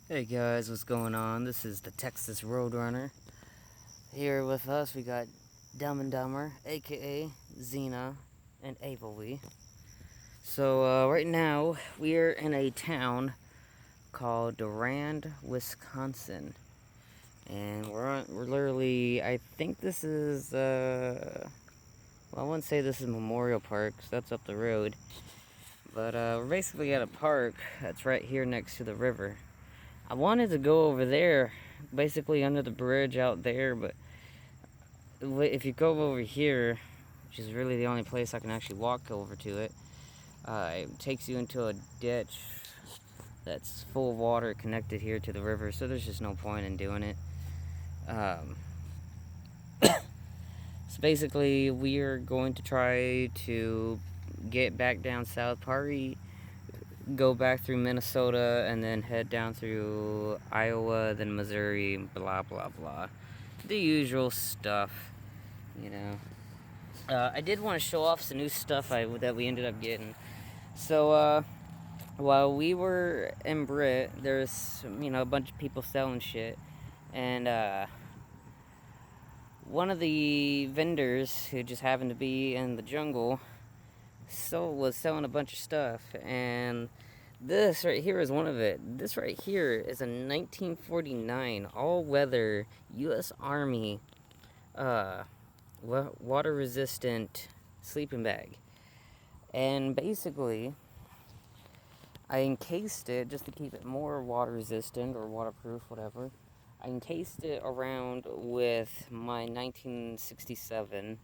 Hey guys, what's going on? This is the Texas Roadrunner. Here with us, we got Dumb and Dumber, aka Xena and Avily. So, right now, we're in a town called Durand, Wisconsin. And we're literally, I think this is, well, I wouldn't say this is Memorial Park, 'cause that's up the road. But, we're basically at a park that's right here next to the river. I wanted to go over there, basically under the bridge out there, but if you go over here, which is really the only place I can actually walk over to it, it takes you into a ditch that's full of water connected here to the river, so there's just no point in doing it. Um, so basically, we are going to try to get back down south, probably go back through Minnesota, and then head down through Iowa, then Missouri, blah blah blah. The usual stuff, you know. I did want to show off some new stuff that we ended up getting. So, while we were in Brit, there's, a bunch of people selling shit. And, one of the vendors who just happened to be in the jungle was selling a bunch of stuff. And this right here is one of it. This right here is a 1949 all-weather U.S. Army, water-resistant sleeping bag. And basically, I encased it just to keep it more water resistant or waterproof, whatever. I encased it around with my 1967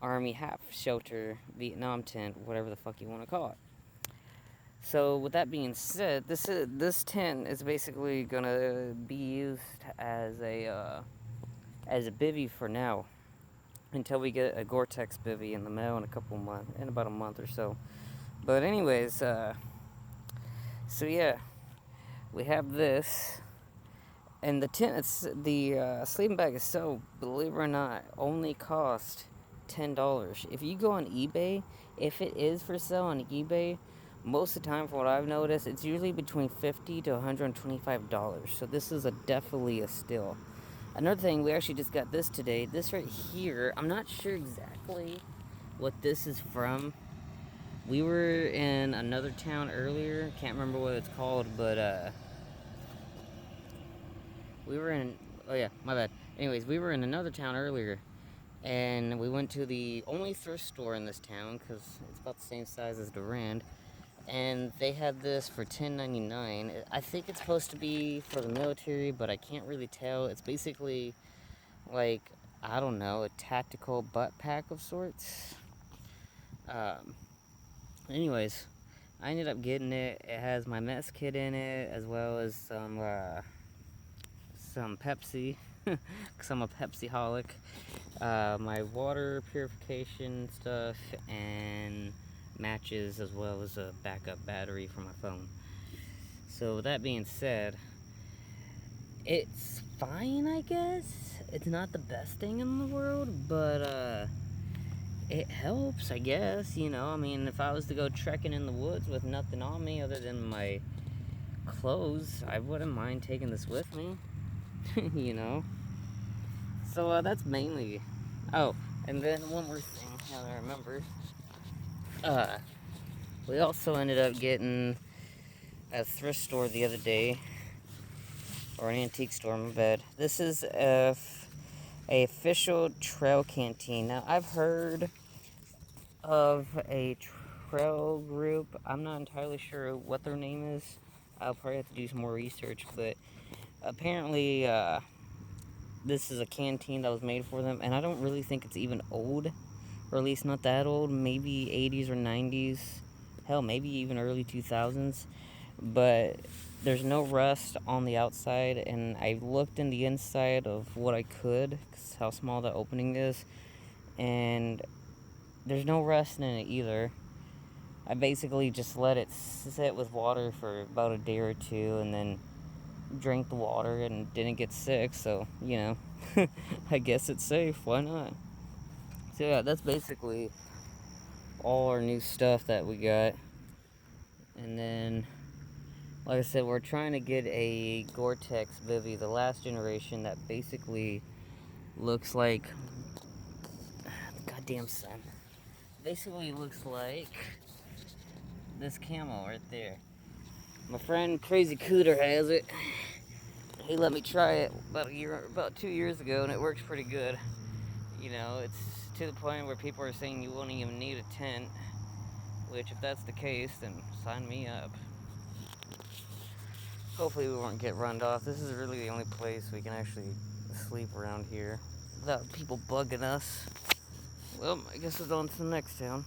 Army half shelter Vietnam tent, whatever the fuck you want to call it. So with that being said, this tent is basically gonna be used as a bivy for now, until we get a Gore-Tex bivy in the mail in about a month or so. But anyways, so yeah, we have this, and the tent. The sleeping bag itself, believe it or not, only cost $10. If you go on eBay, if it is for sale on eBay, most of the time, from what I've noticed, it's usually between $50 to $125. So this is definitely a steal. Another thing, we actually just got this today. This right here, I'm not sure exactly what this is from. We were in another town earlier. Can't remember what it's called, but we were in. Oh yeah, my bad. Anyways, we were in another town earlier, and we went to the only thrift store in this town because it's about the same size as Durand, and they had this for $10.99. I think it's supposed to be for the military, but I can't really tell. It's basically like, I don't know, a tactical butt pack of sorts. Um, Anyways, I ended up getting it. It has my mess kit in it, as well as some Pepsi, because I'm a Pepsi-holic. My water purification stuff, and matches, as well as a backup battery for my phone. So with that being said, it's fine, I guess. It's not the best thing in the world, but it helps, I guess. I mean, if I was to go trekking in the woods with nothing on me other than my clothes, I wouldn't mind taking this with me. you know. So that's mainly. Oh, and then one more thing, now that I remember. We also ended up getting at a thrift store the other day, or an antique store, my bad. This is a official trail canteen. Now, I've heard of a trail group. I'm not entirely sure what their name is. I'll probably have to do some more research, but apparently this is a canteen that was made for them, and I don't really think it's even old, or at least not that old, maybe 80s or 90s, hell, maybe even early 2000s, but there's no rust on the outside, and I looked in the inside of what I could, because how small the opening is, and there's no rust in it either. I basically just let it sit with water for about a day or two, and then drank the water and didn't get sick, so, I guess it's safe. Why not? So, yeah, that's basically all our new stuff that we got. And then Like I said, we're trying to get a Gore-Tex bivvy, the last generation, that basically looks like the goddamn sun. Basically looks like this camo right there. My friend Crazy Cooter has it. He let me try it about 2 years ago, and it works pretty good. You know, it's to the point where people are saying you won't even need a tent. Which, if that's the case, then sign me up. Hopefully we won't get runned off. This is really the only place we can actually sleep around here without people bugging us. Well, I guess it's on to the next town.